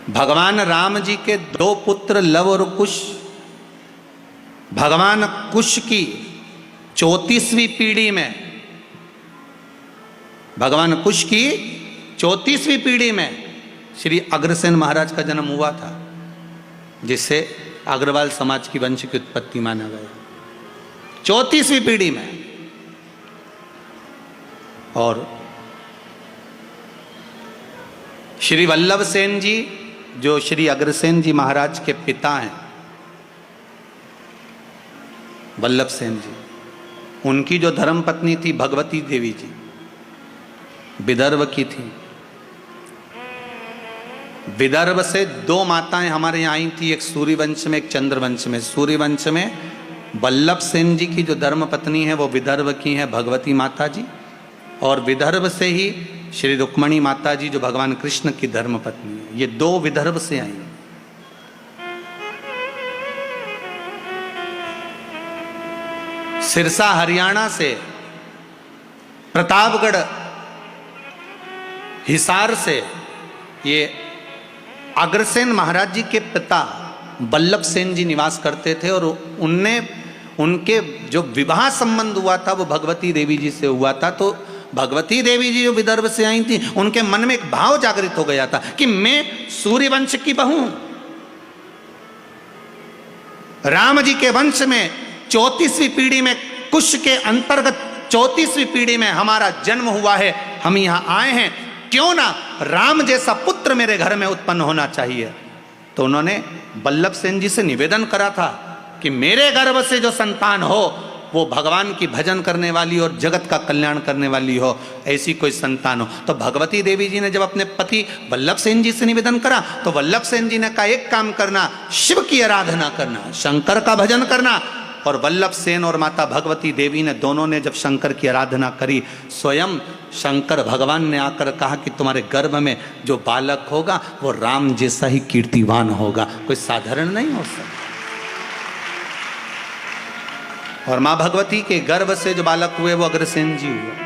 भगवान राम जी के दो पुत्र लव और कुश, भगवान कुश की 34वीं पीढ़ी में, भगवान कुश की 34वीं पीढ़ी में श्री अग्रसेन महाराज का जन्म हुआ था, जिससे अग्रवाल समाज की वंश की उत्पत्ति माना गया। 34वीं पीढ़ी में। और श्री वल्लभ सेन जी जो श्री अग्रसेन जी महाराज के पिता हैं, वल्लभ सेन जी, उनकी जो धर्मपत्नी थी भगवती देवी जी, विदर्भ की थी। विदर्भ से दो माताएं हमारे यहाँ आई थी, एक सूर्यवंश में एक चंद्रवंश में। सूर्यवंश में वल्लभ सेन जी की जो धर्मपत्नी है वो विदर्भ की है भगवती माता जी, और विदर्भ से ही श्री रुक्मणी माता जी जो भगवान कृष्ण की धर्मपत्नी है। ये दो विदर्भ से आई हैं। सिरसा हरियाणा से, प्रतापगढ़ हिसार से ये अग्रसेन महाराज जी के पिता वल्लभ सेन जी निवास करते थे, और उनके जो विवाह संबंध हुआ था वो भगवती देवी जी से हुआ था। तो भगवती देवी जी जो विदर्भ से आई थी, उनके मन में एक भाव जागृत हो गया था कि मैं सूर्यवंश की बहू हूं। राम जी के वंश में 34वीं पीढ़ी में, कुश के अंतर्गत 34वीं पीढ़ी में हमारा जन्म हुआ है। हम यहां आए हैं, क्यों ना राम जैसा पुत्र मेरे घर में उत्पन्न होना चाहिए। तो उन्होंने वल्लभ सेन जी से निवेदन करा था कि मेरे गर्भ से जो संतान हो वो भगवान की भजन करने वाली और जगत का कल्याण करने वाली हो, ऐसी कोई संतान हो। तो भगवती देवी जी ने जब अपने पति वल्लभ सेन जी से निवेदन करा, तो वल्लभ सेन जी ने कहा एक काम करना, शिव की आराधना करना, शंकर का भजन करना। और वल्लभ सेन और माता भगवती देवी ने दोनों ने जब शंकर की आराधना करी, स्वयं शंकर भगवान ने आकर कहा कि तुम्हारे गर्भ में जो बालक होगा वो राम जैसा ही कीर्तिवान होगा, कोई साधारण नहीं हो सकता। और मां भगवती के गर्भ से जो बालक हुए वो अग्रसेन जी हुआ।